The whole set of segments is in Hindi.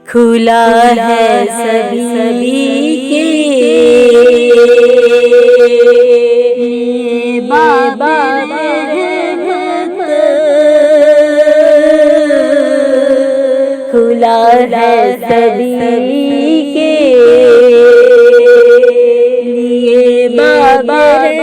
खुला है सभी के लिए बाबा रहमत, खुला है सभी के लिए बाबा रहमत।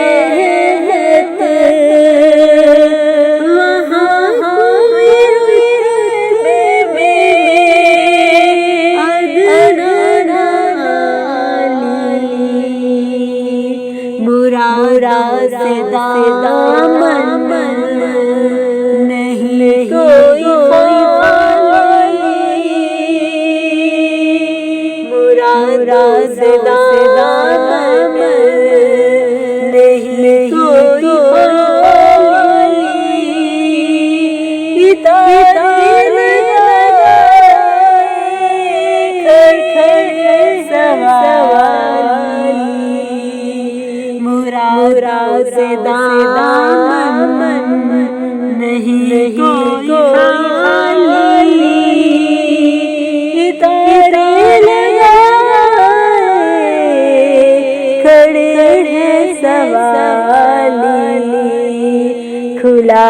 मुराद से दामन नहीं कोई मुराद से दामन नहीं कोई मुराद से दामन नहीं कोई तारे खड़े हैं सवाली, खुला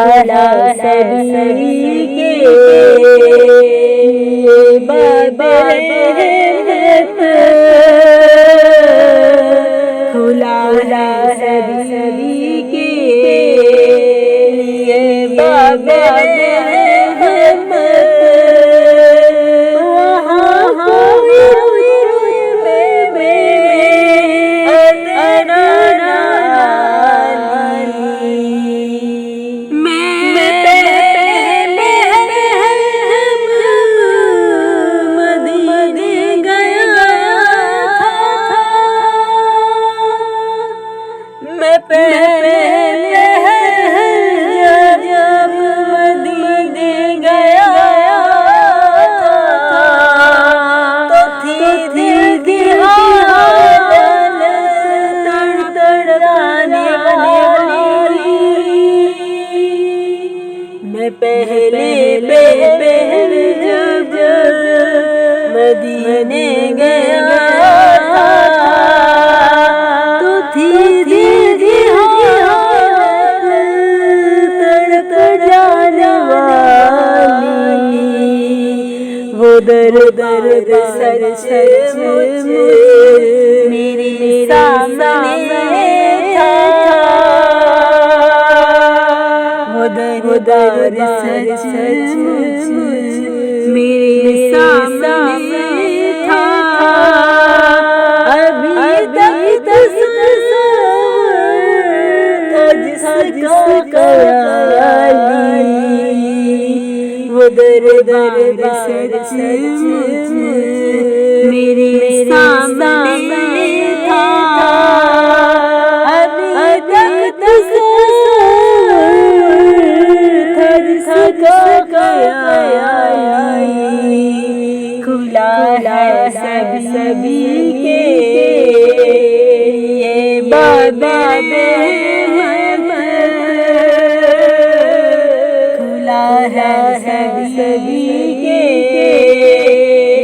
सभी के लिए बाबा रहमत, खुला सभी के लिए बाबा रहमत। पहले जब मदीने गया था तो थी तड़तड़ाने वाली। मैं पहले जब मदीने गया था तो थी वो दर्द सच मेरे सामने था, वो दर्द सच मेरे सामने था। अभी तक जिसका वो दर्द सच मेरे सामने था। अभी तक जिसका खुला है सभी के लिए बाबा है सभी के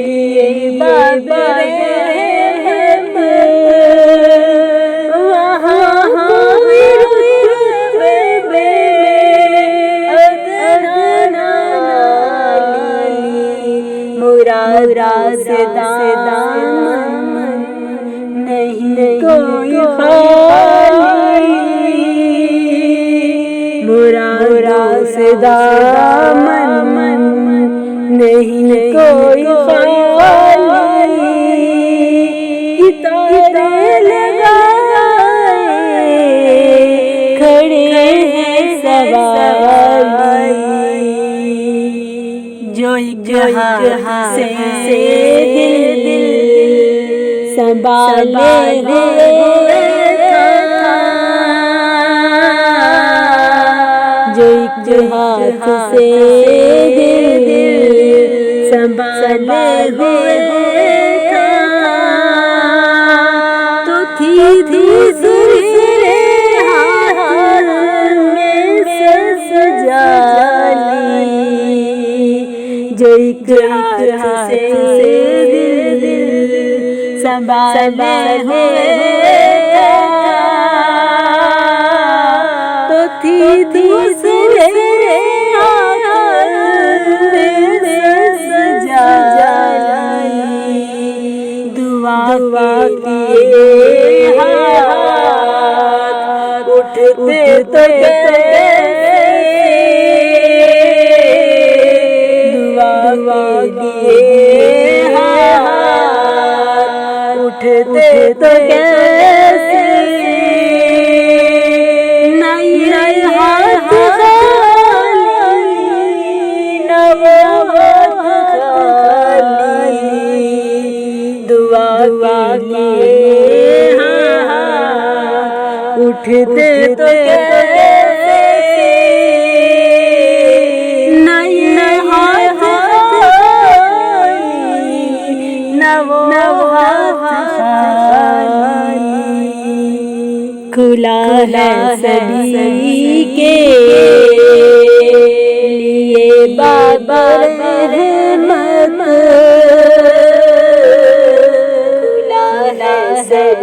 लिए बाबा रहमत। वहाँ मुराद से दामन नहीं कोई खाली, मुराद से दामन नहीं कोई खाली। तारे लगाए खड़े हैं सवाली, जो जहाँ से दिल संभाले जो हाथ से दिल संभाले हुए था तो थी दूसरे हाथ में सजा ली। जो एक हाथ से दिल संभाले हुए तो थी दूसरे दुआ किए हाथ उठते तो दुआ किए हाथ उठते तो कैसे नहीं हाथ खाली न वो दुआ किए उठते तो कैसे नहीं हाथ न वो खुला है सभी के लिए बाबा रहमत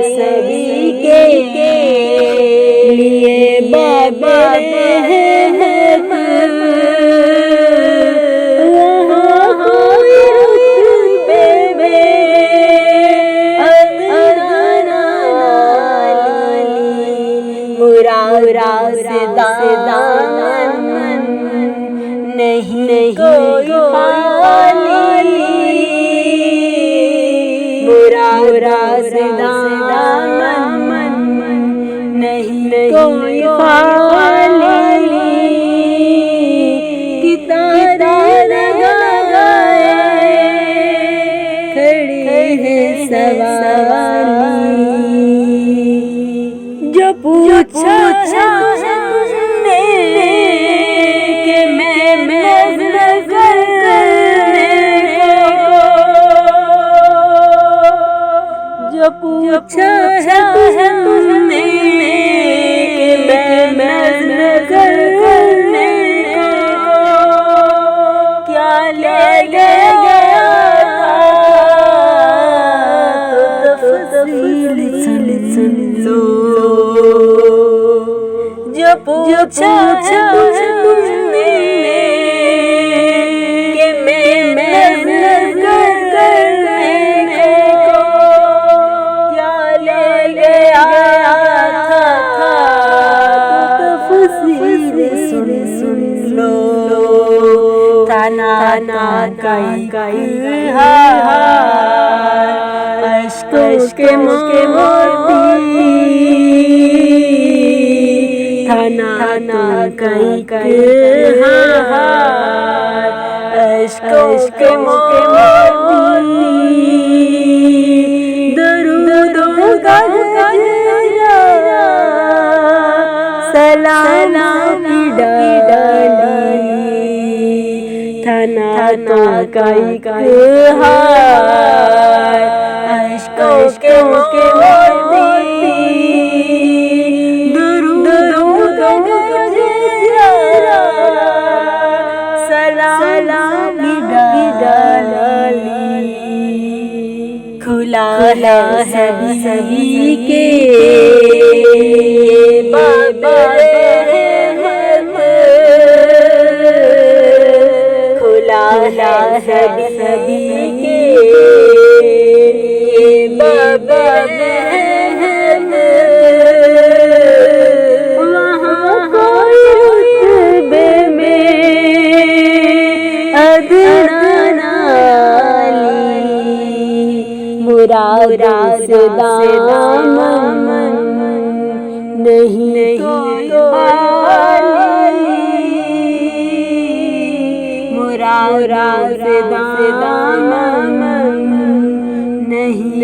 सभी के लिए बाबा मुरा से दामन नहीं कोई खाली मुरा से दामन नहीं कोई खाली कितारा लगाए खड़ी है सवारी जो पूछा तुमने कि मैं नजर करने को जो पूछा तुमने कि मैं नजर करने को क्या ले गया तो तफसील सुन लो जो पूछा तुमने कि मैं नजर करने को क्या ले गया था तो तफसील सुन लो थाना कई अश्क मोती थाना कई अश्क मोती दरूद का सलाम की डाली थाना कई अश्क मोती दरूद सलाम की डाली खुला है सभी के बाबा खुला है सभी के बाबा वहाँ कोई रुतबे में अदना मुरा से दामन नहीं मुरा से दामन नहीं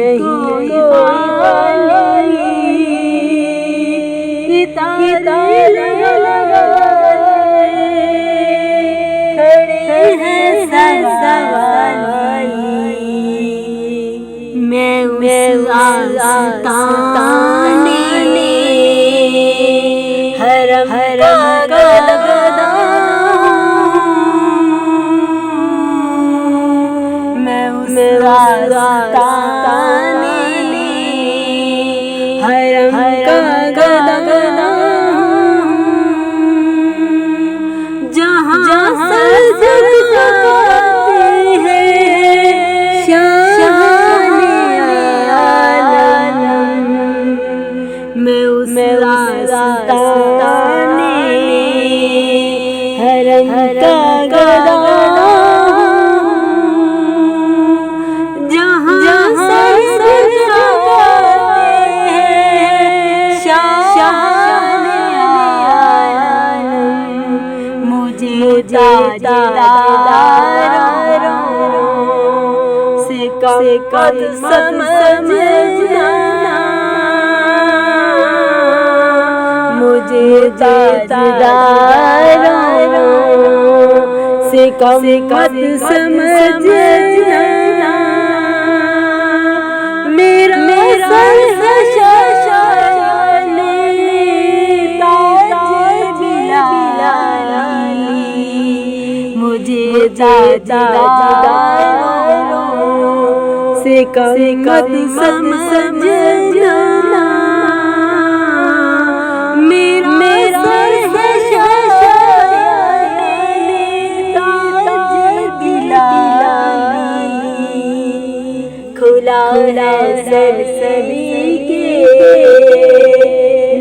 खड़े हैं सवाली मैं आस्ताने हरम का गदा वास्ताने हरम का गदा जहाँ सजते हैं शाने आलम। मैं उस वास्ताने हरम का गदा से कद समझना मुझे ताजदारों से कद समझना। मेरा सर है शाने ताज बिलाली मुझे ताजदारों से कद समझना। मेरा सर है शाने ताज बिलाली खुला है सभी के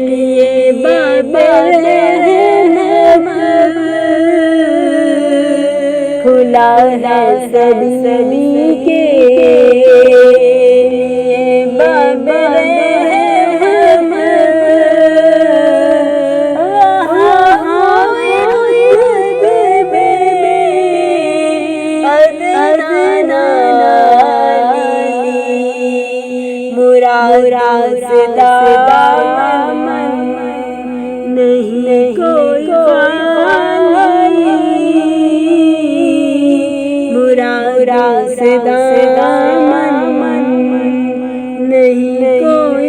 लिए बाबे खुला है सभी के लिए बाबे से दामन नहीं कोई मुरा से दामन नहीं कोई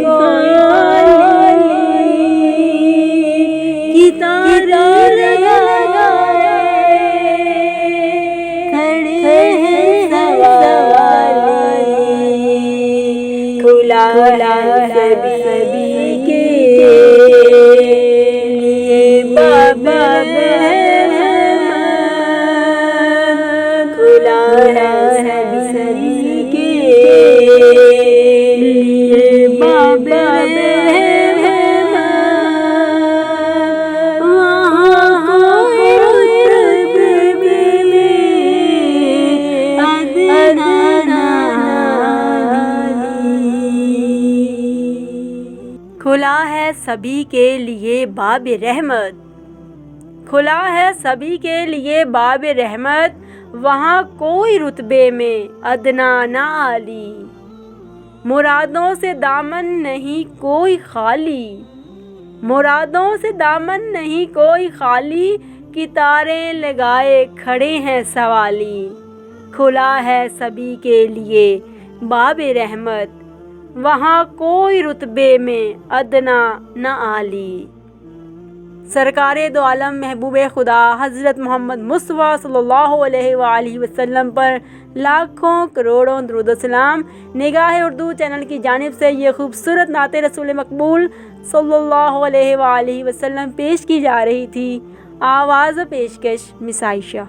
की तारा खड़े हैं सवाली खुला सभी के लिए बाबा खुला सभी के लिए बाबा खुला है सभी के लिए बाब रहमत खुला है सभी के लिए बाब रहमत वहाँ कोई रुतबे में अदना ना आली मुरादों से दामन नहीं कोई खाली मुरादों से दामन नहीं कोई खाली कितारें लगाए खड़े हैं सवाली खुला है सभी के लिए बाब रहमत वहाँ कोई रुतबे में अदना न आली। सरकारे दो आलम महबूब खुदा हज़रत मोहम्मद मुस्तफ़ा सल्लल्लाहु अलैहि वसल्लम पर लाखों करोड़ों दुरूद सलाम। निगाह उर्दू चैनल की जानिब से ये खूबसूरत नाते रसूल मकबूल सल्लल्लाहु अलैहि वसल्लम पेश की जा रही थी। आवाज़ पेशकश मिस आयशा।